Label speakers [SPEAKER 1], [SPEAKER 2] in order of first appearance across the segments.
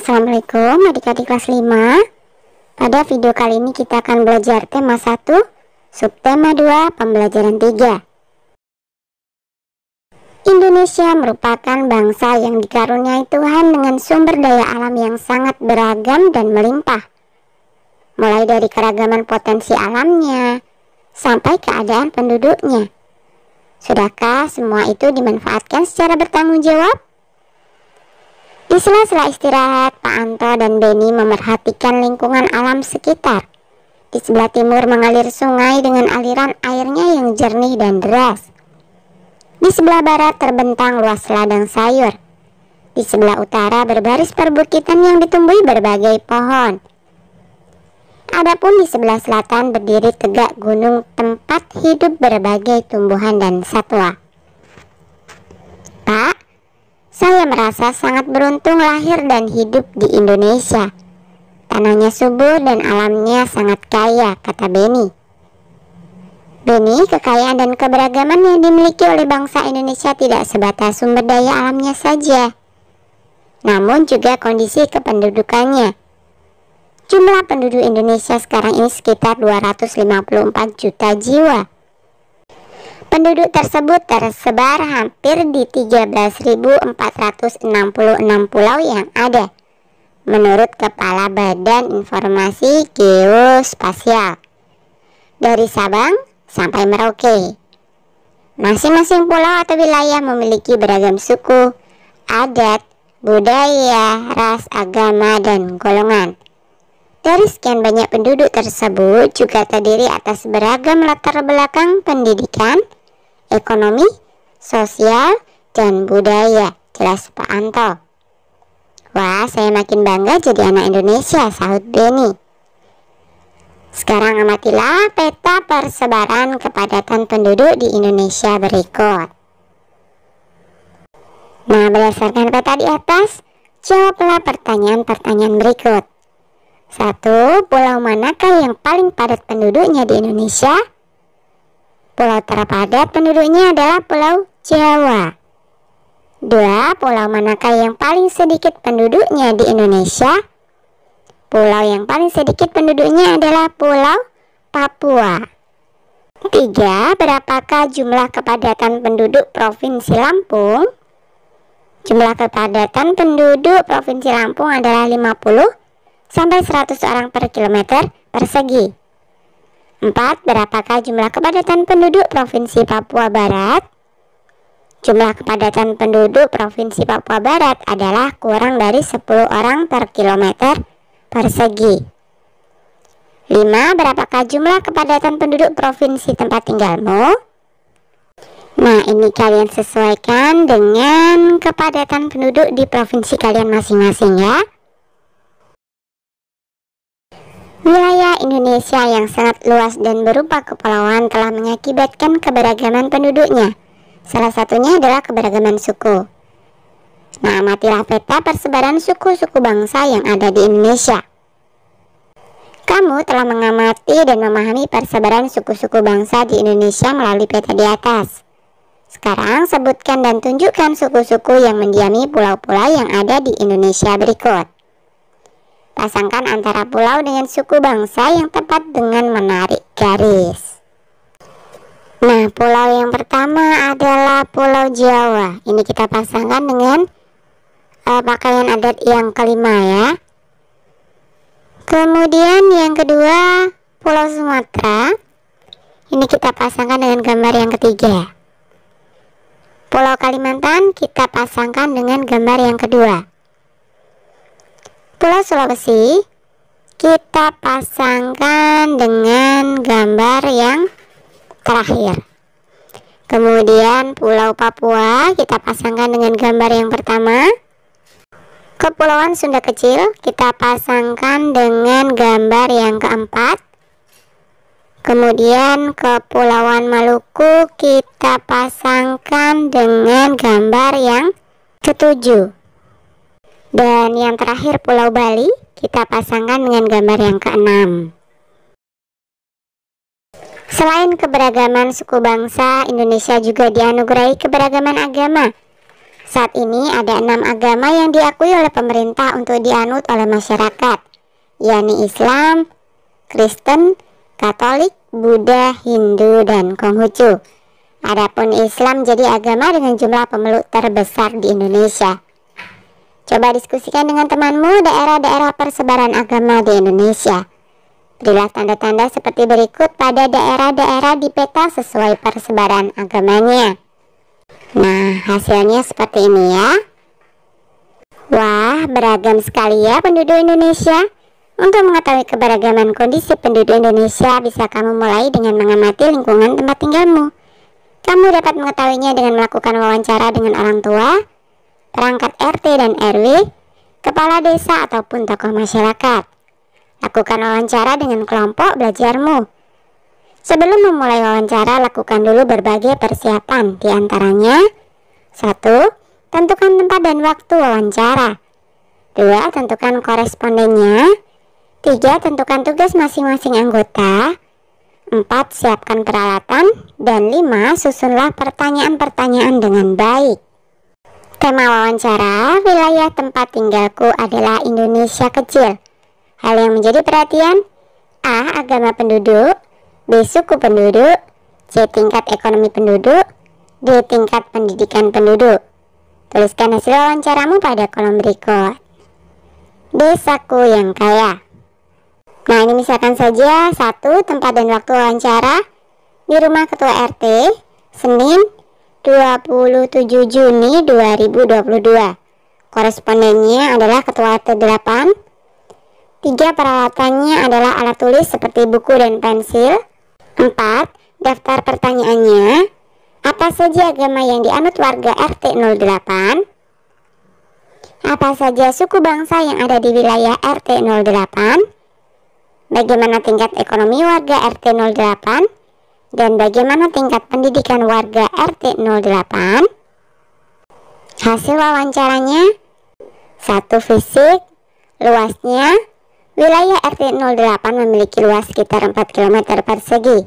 [SPEAKER 1] Assalamualaikum adik-adik kelas 5. Pada video kali ini kita akan belajar tema 1, subtema 2, pembelajaran 3. Indonesia merupakan bangsa yang dikaruniai Tuhan dengan sumber daya alam yang sangat beragam dan melimpah. Mulai dari keragaman potensi alamnya, sampai keadaan penduduknya. Sudahkah semua itu dimanfaatkan secara bertanggung jawab? Di sela-sela istirahat, Pak Anto dan Beni memerhatikan lingkungan alam sekitar. Di sebelah timur mengalir sungai dengan aliran airnya yang jernih dan deras. Di sebelah barat terbentang luas ladang sayur. Di sebelah utara berbaris perbukitan yang ditumbuhi berbagai pohon. Adapun di sebelah selatan berdiri tegak gunung tempat hidup berbagai tumbuhan dan satwa. Pak, saya merasa sangat beruntung lahir dan hidup di Indonesia. Tanahnya subur dan alamnya sangat kaya, kata Beni. Beni, kekayaan dan keberagaman yang dimiliki oleh bangsa Indonesia tidak sebatas sumber daya alamnya saja, namun juga kondisi kependudukannya. Jumlah penduduk Indonesia sekarang ini sekitar 254 juta jiwa. Penduduk tersebut tersebar hampir di 13.466 pulau yang ada, menurut Kepala Badan Informasi Geospasial, dari Sabang sampai Merauke. Masing-masing pulau atau wilayah memiliki beragam suku, adat, budaya, ras, agama, dan golongan. Dari sekian banyak penduduk tersebut juga terdiri atas beragam latar belakang pendidikan, ekonomi, sosial, dan budaya, jelas Pak Anto. Wah, saya makin bangga jadi anak Indonesia, sahut Beni. Sekarang amatilah peta persebaran kepadatan penduduk di Indonesia berikut. Nah, berdasarkan peta di atas, jawablah pertanyaan-pertanyaan berikut. 1. Pulau manakah yang paling padat penduduknya di Indonesia? Pulau terpadat penduduknya adalah Pulau Jawa. 2. Pulau manakah yang paling sedikit penduduknya di Indonesia? Pulau yang paling sedikit penduduknya adalah Pulau Papua. 3. Berapakah jumlah kepadatan penduduk Provinsi Lampung? Jumlah kepadatan penduduk Provinsi Lampung adalah 50 sampai 100 orang per kilometer persegi. 4. Berapakah jumlah kepadatan penduduk Provinsi Papua Barat? Jumlah kepadatan penduduk Provinsi Papua Barat adalah kurang dari 10 orang per kilometer persegi. 5. Berapakah jumlah kepadatan penduduk Provinsi tempat tinggalmu? Nah, ini kalian sesuaikan dengan kepadatan penduduk di provinsi kalian masing-masing ya. Wilayah Indonesia yang sangat luas dan berupa kepulauan telah mengakibatkan keberagaman penduduknya. Salah satunya adalah keberagaman suku. Nah, amatilah peta persebaran suku-suku bangsa yang ada di Indonesia. Kamu telah mengamati dan memahami persebaran suku-suku bangsa di Indonesia melalui peta di atas. Sekarang sebutkan dan tunjukkan suku-suku yang mendiami pulau-pulau yang ada di Indonesia berikut. Pasangkan antara pulau dengan suku bangsa yang tepat dengan menarik garis. Nah, pulau yang pertama adalah Pulau Jawa. Ini kita pasangkan dengan pakaian adat yang kelima ya. Kemudian yang kedua Pulau Sumatera. Ini kita pasangkan dengan gambar yang ketiga. Pulau Kalimantan kita pasangkan dengan gambar yang kedua. Pulau Sulawesi kita pasangkan dengan gambar yang terakhir. Kemudian Pulau Papua kita pasangkan dengan gambar yang pertama. Kepulauan Sunda Kecil kita pasangkan dengan gambar yang keempat. Kemudian Kepulauan Maluku kita pasangkan dengan gambar yang ketujuh. Dan yang terakhir Pulau Bali kita pasangkan dengan gambar yang keenam. Selain keberagaman suku bangsa, Indonesia juga dianugerahi keberagaman agama. Saat ini ada 6 agama yang diakui oleh pemerintah untuk dianut oleh masyarakat, yakni Islam, Kristen, Katolik, Buddha, Hindu, dan Konghucu. Adapun Islam jadi agama dengan jumlah pemeluk terbesar di Indonesia. Coba diskusikan dengan temanmu daerah-daerah persebaran agama di Indonesia. Berilah tanda-tanda seperti berikut pada daerah-daerah di peta sesuai persebaran agamanya. Nah, hasilnya seperti ini ya. Wah, beragam sekali ya penduduk Indonesia. Untuk mengetahui keberagaman kondisi penduduk Indonesia, bisa kamu mulai dengan mengamati lingkungan tempat tinggalmu. Kamu dapat mengetahuinya dengan melakukan wawancara dengan orang tua, perangkat RT dan RW, kepala desa ataupun tokoh masyarakat. Lakukan wawancara dengan kelompok belajarmu. Sebelum memulai wawancara, lakukan dulu berbagai persiapan, di antaranya 1. Tentukan tempat dan waktu wawancara. 2. Tentukan korespondennya. 3. Tentukan tugas masing-masing anggota. 4. Siapkan peralatan. Dan 5. Susunlah pertanyaan-pertanyaan dengan baik. Tema wawancara, wilayah tempat tinggalku adalah Indonesia kecil. Hal yang menjadi perhatian: A. Agama penduduk, B. Suku penduduk, C. Tingkat ekonomi penduduk, D. Tingkat pendidikan penduduk. Tuliskan hasil wawancaramu pada kolom berikut. Desaku yang kaya. Nah, ini misalkan saja 1. Tempat dan waktu wawancara di rumah Ketua RT, Senin 27 Juni 2022. Korespondennya adalah Ketua RT 8. 3. Peralatannya adalah alat tulis seperti buku dan pensil. 4. Daftar pertanyaannya, apa saja agama yang dianut warga RT 08? Apa saja suku bangsa yang ada di wilayah RT 08? Bagaimana tingkat ekonomi warga RT 08? Dan bagaimana tingkat pendidikan warga RT 08? Hasil wawancaranya: 1. Fisik. Luasnya, wilayah RT 08 memiliki luas sekitar 4 km persegi.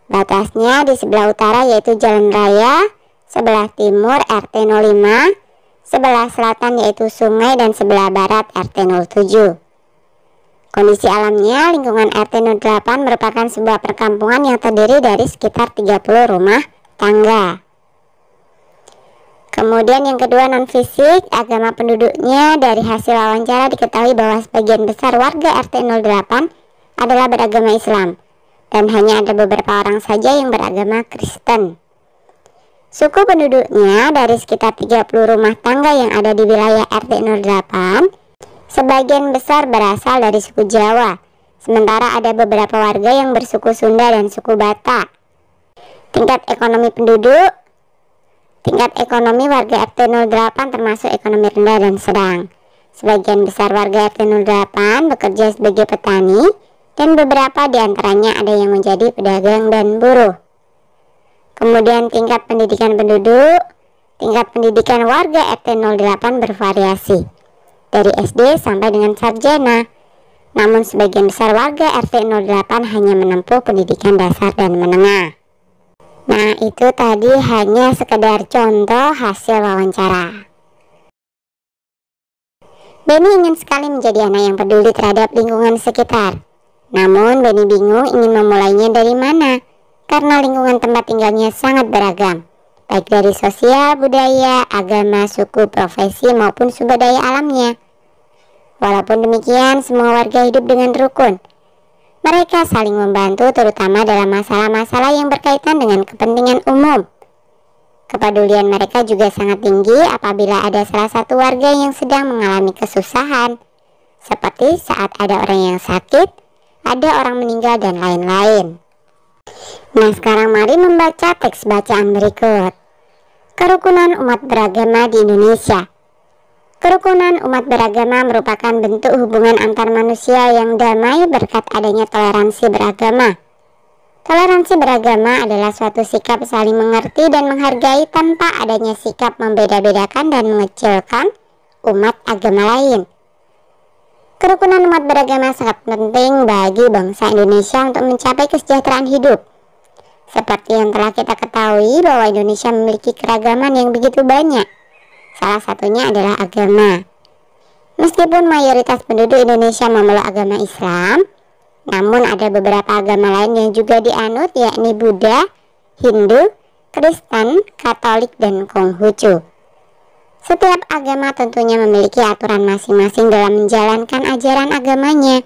[SPEAKER 1] Batasnya di sebelah utara yaitu jalan raya, sebelah timur RT 05, sebelah selatan yaitu sungai, dan sebelah barat RT 07. Kondisi alamnya, lingkungan RT 08 merupakan sebuah perkampungan yang terdiri dari sekitar 30 rumah tangga. Kemudian yang kedua, non-fisik. Agama penduduknya, dari hasil wawancara diketahui bahwa sebagian besar warga RT 08 adalah beragama Islam, dan hanya ada beberapa orang saja yang beragama Kristen. Suku penduduknya, dari sekitar 30 rumah tangga yang ada di wilayah RT 08, sebagian besar berasal dari suku Jawa, sementara ada beberapa warga yang bersuku Sunda dan suku Batak. Tingkat ekonomi penduduk. Tingkat ekonomi warga RT 08 termasuk ekonomi rendah dan sedang. Sebagian besar warga RT 08 bekerja sebagai petani, dan beberapa diantaranya ada yang menjadi pedagang dan buruh. Kemudian tingkat pendidikan penduduk. Tingkat pendidikan warga RT 08 bervariasi, dari SD sampai dengan sarjana. Namun sebagian besar warga RT 08 hanya menempuh pendidikan dasar dan menengah. Nah, itu tadi hanya sekedar contoh hasil wawancara. Benny ingin sekali menjadi anak yang peduli terhadap lingkungan sekitar. Namun Benny bingung ingin memulainya dari mana, karena lingkungan tempat tinggalnya sangat beragam, baik dari sosial, budaya, agama, suku, profesi, maupun sumber daya alamnya. Walaupun demikian, semua warga hidup dengan rukun. Mereka saling membantu, terutama dalam masalah-masalah yang berkaitan dengan kepentingan umum. Kepedulian mereka juga sangat tinggi apabila ada salah satu warga yang sedang mengalami kesusahan, seperti saat ada orang yang sakit, ada orang meninggal, dan lain-lain. Nah, sekarang mari membaca teks bacaan berikut. Kerukunan umat beragama di Indonesia. Kerukunan umat beragama merupakan bentuk hubungan antar manusia yang damai berkat adanya toleransi beragama. Toleransi beragama adalah suatu sikap saling mengerti dan menghargai tanpa adanya sikap membeda-bedakan dan mengecilkan umat agama lain. Kerukunan umat beragama sangat penting bagi bangsa Indonesia untuk mencapai kesejahteraan hidup. Seperti yang telah kita ketahui bahwa Indonesia memiliki keragaman yang begitu banyak. Salah satunya adalah agama. Meskipun mayoritas penduduk Indonesia memeluk agama Islam, namun ada beberapa agama lain yang juga dianut, yakni Buddha, Hindu, Kristen, Katolik, dan Konghucu. Setiap agama tentunya memiliki aturan masing-masing dalam menjalankan ajaran agamanya.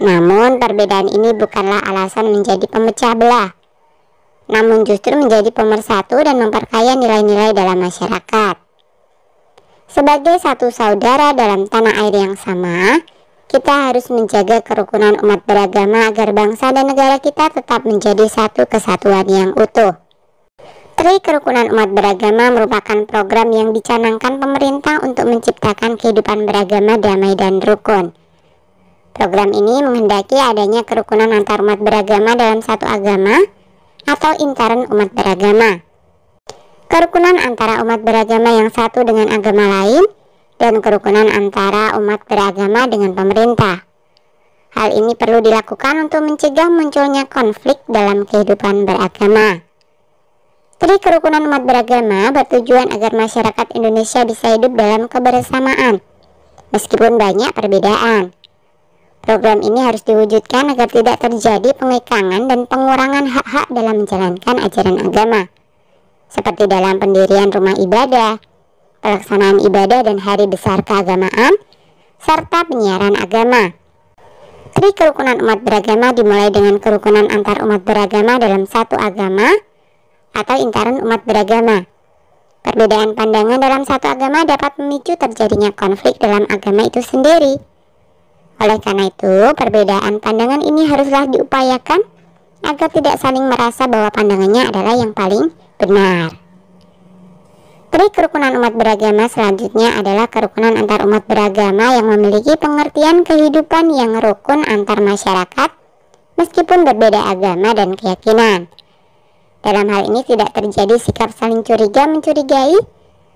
[SPEAKER 1] Namun perbedaan ini bukanlah alasan menjadi pemecah belah, namun justru menjadi pemersatu dan memperkaya nilai-nilai dalam masyarakat. Sebagai satu saudara dalam tanah air yang sama, kita harus menjaga kerukunan umat beragama agar bangsa dan negara kita tetap menjadi satu kesatuan yang utuh. Tri Kerukunan Umat Beragama merupakan program yang dicanangkan pemerintah untuk menciptakan kehidupan beragama damai dan rukun. Program ini menghendaki adanya kerukunan antar umat beragama dalam satu agama atau intern umat beragama. Kerukunan antara umat beragama yang satu dengan agama lain, dan kerukunan antara umat beragama dengan pemerintah. Hal ini perlu dilakukan untuk mencegah munculnya konflik dalam kehidupan beragama. Tri Kerukunan Umat Beragama bertujuan agar masyarakat Indonesia bisa hidup dalam kebersamaan, meskipun banyak perbedaan. Program ini harus diwujudkan agar tidak terjadi pengekangan dan pengurangan hak-hak dalam menjalankan ajaran agama, seperti dalam pendirian rumah ibadah, pelaksanaan ibadah dan hari besar keagamaan, serta penyiaran agama. Tri Kerukunan Umat Beragama dimulai dengan kerukunan antar umat beragama dalam satu agama atau intern umat beragama. Perbedaan pandangan dalam satu agama dapat memicu terjadinya konflik dalam agama itu sendiri. Oleh karena itu, perbedaan pandangan ini haruslah diupayakan agar tidak saling merasa bahwa pandangannya adalah yang paling benar. Tri Kerukunan Umat Beragama selanjutnya adalah kerukunan antar umat beragama yang memiliki pengertian kehidupan yang rukun antar masyarakat meskipun berbeda agama dan keyakinan. Dalam hal ini tidak terjadi sikap saling curiga-mencurigai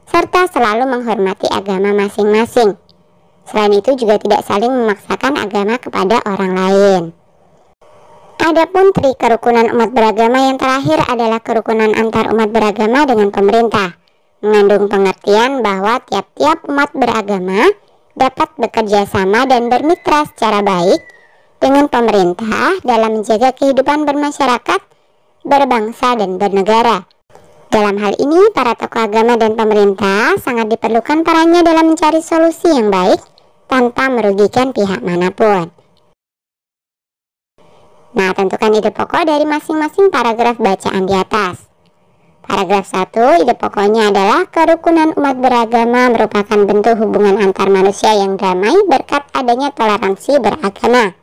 [SPEAKER 1] serta selalu menghormati agama masing-masing. Selain itu juga tidak saling memaksakan agama kepada orang lain. Adapun Tri Kerukunan Umat Beragama yang terakhir adalah kerukunan antar umat beragama dengan pemerintah, mengandung pengertian bahwa tiap-tiap umat beragama dapat bekerja sama dan bermitra secara baik dengan pemerintah dalam menjaga kehidupan bermasyarakat, berbangsa, dan bernegara. Dalam hal ini, para tokoh agama dan pemerintah sangat diperlukan perannya dalam mencari solusi yang baik tanpa merugikan pihak manapun. Nah, tentukan ide pokok dari masing-masing paragraf bacaan di atas. Paragraf 1, ide pokoknya adalah kerukunan umat beragama merupakan bentuk hubungan antar manusia yang damai berkat adanya toleransi beragama.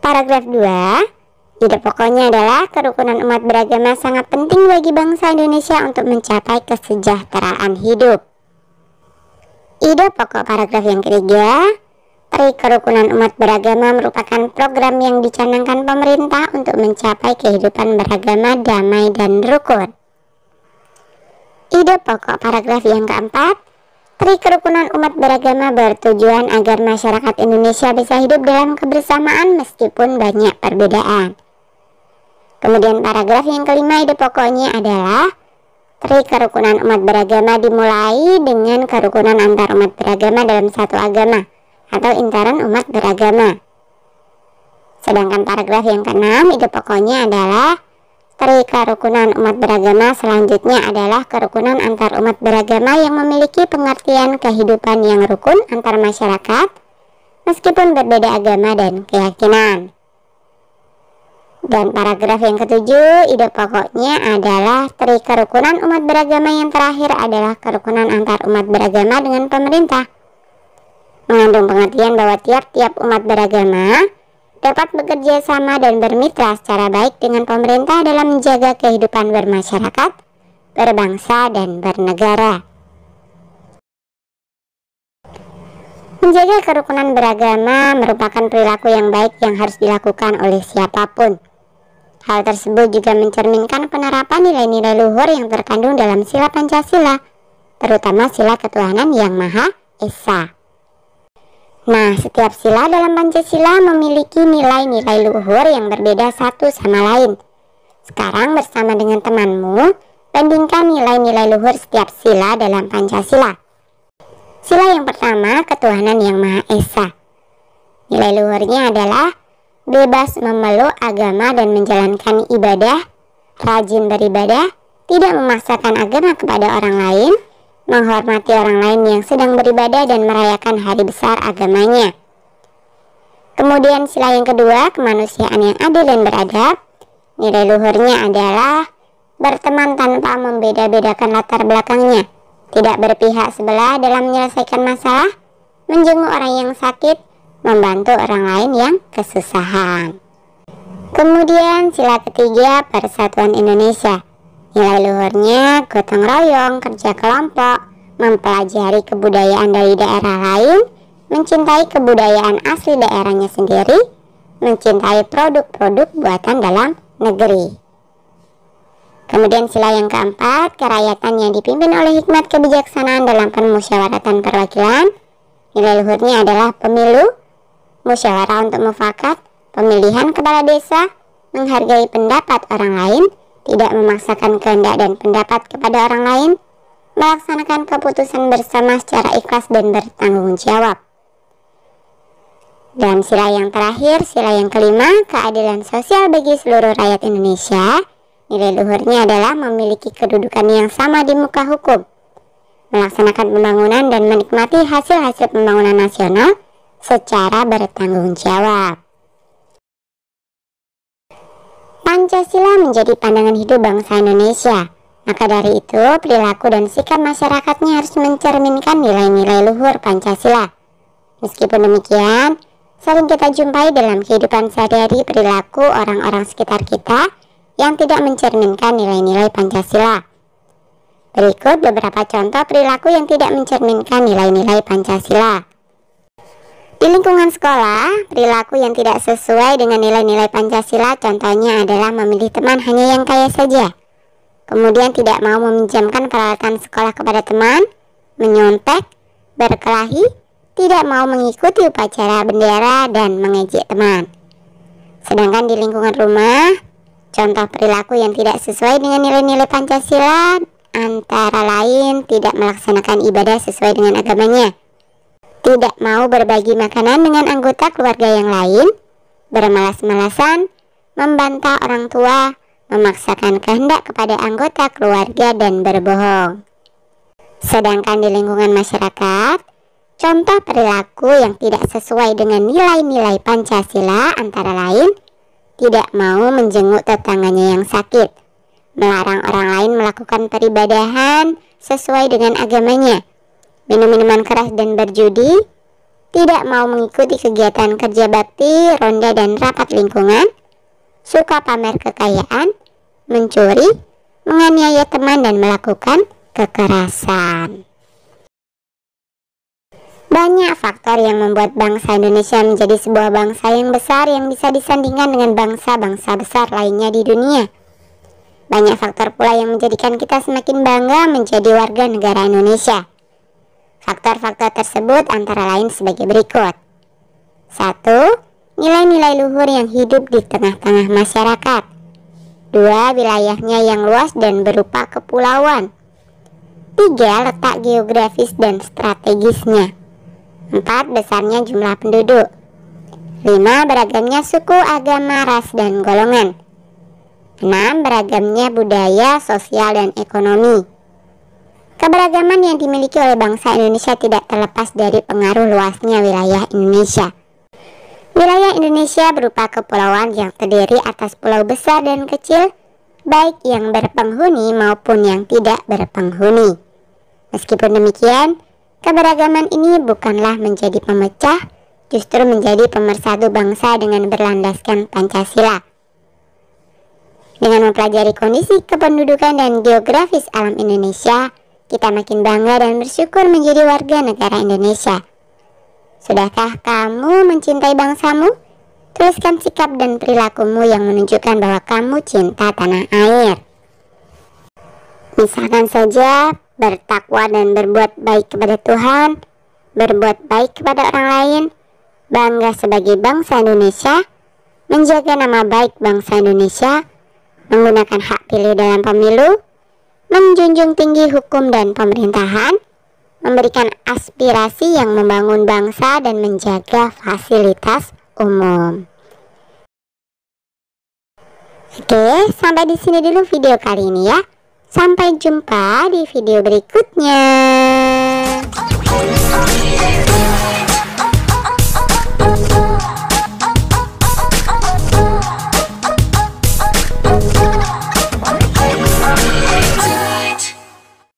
[SPEAKER 1] Paragraf 2, ide pokoknya adalah kerukunan umat beragama sangat penting bagi bangsa Indonesia untuk mencapai kesejahteraan hidup. Ide pokok paragraf yang ketiga, Tri Kerukunan Umat Beragama merupakan program yang dicanangkan pemerintah untuk mencapai kehidupan beragama damai dan rukun. Ide pokok paragraf yang keempat, Tri Kerukunan Umat Beragama bertujuan agar masyarakat Indonesia bisa hidup dalam kebersamaan meskipun banyak perbedaan. Kemudian paragraf yang kelima, ide pokoknya adalah Tri Kerukunan Umat Beragama dimulai dengan kerukunan antar umat beragama dalam satu agama atau intern umat beragama. Sedangkan paragraf yang keenam, ide pokoknya adalah Tri Kerukunan Umat Beragama selanjutnya adalah kerukunan antar umat beragama yang memiliki pengertian kehidupan yang rukun antar masyarakat meskipun berbeda agama dan keyakinan. Dan paragraf yang ketujuh, ide pokoknya adalah Tri Kerukunan Umat Beragama yang terakhir adalah kerukunan antar umat beragama dengan pemerintah, mengandung pengertian bahwa tiap-tiap umat beragama dapat bekerja sama dan bermitra secara baik dengan pemerintah dalam menjaga kehidupan bermasyarakat, berbangsa, dan bernegara. Menjaga kerukunan beragama merupakan perilaku yang baik yang harus dilakukan oleh siapapun. Hal tersebut juga mencerminkan penerapan nilai-nilai luhur yang terkandung dalam sila Pancasila, terutama sila ketuhanan yang Maha Esa. Nah, setiap sila dalam Pancasila memiliki nilai-nilai luhur yang berbeda satu sama lain. Sekarang bersama dengan temanmu, Bandingkan nilai-nilai luhur setiap sila dalam Pancasila. Sila yang pertama, ketuhanan yang Maha Esa. Nilai luhurnya adalah bebas memeluk agama dan menjalankan ibadah, rajin beribadah, tidak memaksakan agama kepada orang lain, menghormati orang lain yang sedang beribadah dan merayakan hari besar agamanya. Kemudian sila yang kedua, kemanusiaan yang adil dan beradab. Nilai luhurnya adalah berteman tanpa membeda-bedakan latar belakangnya, tidak berpihak sebelah dalam menyelesaikan masalah, menjenguk orang yang sakit, membantu orang lain yang kesusahan. Kemudian sila ketiga, persatuan Indonesia. Nilai luhurnya gotong royong, kerja kelompok, mempelajari kebudayaan dari daerah lain, mencintai kebudayaan asli daerahnya sendiri, mencintai produk-produk buatan dalam negeri. Kemudian sila yang keempat, kerakyatan yang dipimpin oleh hikmat kebijaksanaan dalam permusyawaratan perwakilan. Nilai luhurnya adalah pemilu, musyawarah untuk mufakat, pemilihan kepala desa, menghargai pendapat orang lain, tidak memaksakan kehendak dan pendapat kepada orang lain, melaksanakan keputusan bersama secara ikhlas dan bertanggung jawab. Dan sila yang terakhir, sila yang kelima, keadilan sosial bagi seluruh rakyat Indonesia. Nilai luhurnya adalah memiliki kedudukan yang sama di muka hukum, melaksanakan pembangunan dan menikmati hasil-hasil pembangunan nasional secara bertanggung jawab. Pancasila menjadi pandangan hidup bangsa Indonesia. Maka dari itu, perilaku dan sikap masyarakatnya harus mencerminkan nilai-nilai luhur Pancasila. Meskipun demikian, sering kita jumpai dalam kehidupan sehari-hari perilaku orang-orang sekitar kita yang tidak mencerminkan nilai-nilai Pancasila. Berikut beberapa contoh perilaku yang tidak mencerminkan nilai-nilai Pancasila. Di lingkungan sekolah, perilaku yang tidak sesuai dengan nilai-nilai Pancasila contohnya adalah memilih teman hanya yang kaya saja, kemudian tidak mau meminjamkan peralatan sekolah kepada teman, menyontek, berkelahi, tidak mau mengikuti upacara bendera, dan mengejek teman. Sedangkan di lingkungan rumah, contoh perilaku yang tidak sesuai dengan nilai-nilai Pancasila antara lain tidak melaksanakan ibadah sesuai dengan agamanya, tidak mau berbagi makanan dengan anggota keluarga yang lain, bermalas-malasan, membantah orang tua, memaksakan kehendak kepada anggota keluarga, dan berbohong. Sedangkan di lingkungan masyarakat, contoh perilaku yang tidak sesuai dengan nilai-nilai Pancasila antara lain tidak mau menjenguk tetangganya yang sakit, melarang orang lain melakukan peribadahan sesuai dengan agamanya, minum minuman keras dan berjudi, tidak mau mengikuti kegiatan kerja bakti, ronda dan rapat lingkungan, suka pamer kekayaan, mencuri, menganiaya teman, dan melakukan kekerasan. Banyak faktor yang membuat bangsa Indonesia menjadi sebuah bangsa yang besar yang bisa disandingkan dengan bangsa-bangsa besar lainnya di dunia. Banyak faktor pula yang menjadikan kita semakin bangga menjadi warga negara Indonesia. Faktor-faktor tersebut antara lain sebagai berikut. 1. Nilai-nilai luhur yang hidup di tengah-tengah masyarakat. 2. Wilayahnya yang luas dan berupa kepulauan. 3. Letak geografis dan strategisnya. 4. Besarnya jumlah penduduk. 5. Beragamnya suku, agama, ras, dan golongan. 6. Beragamnya budaya, sosial, dan ekonomi. Keberagaman yang dimiliki oleh bangsa Indonesia tidak terlepas dari pengaruh luasnya wilayah Indonesia. Wilayah Indonesia berupa kepulauan yang terdiri atas pulau besar dan kecil, baik yang berpenghuni maupun yang tidak berpenghuni. Meskipun demikian, keberagaman ini bukanlah menjadi pemecah, justru menjadi pemersatu bangsa dengan berlandaskan Pancasila. Dengan mempelajari kondisi kependudukan dan geografis alam Indonesia, kita makin bangga dan bersyukur menjadi warga negara Indonesia. Sudahkah kamu mencintai bangsamu? Tuliskan sikap dan perilakumu yang menunjukkan bahwa kamu cinta tanah air. Misalkan saja, bertakwa dan berbuat baik kepada Tuhan, berbuat baik kepada orang lain, bangga sebagai bangsa Indonesia, menjaga nama baik bangsa Indonesia, menggunakan hak pilih dalam pemilu, menjunjung tinggi hukum dan pemerintahan, memberikan aspirasi yang membangun bangsa dan menjaga fasilitas umum. Oke, sampai di sini dulu video kali ini ya. Sampai jumpa di video berikutnya.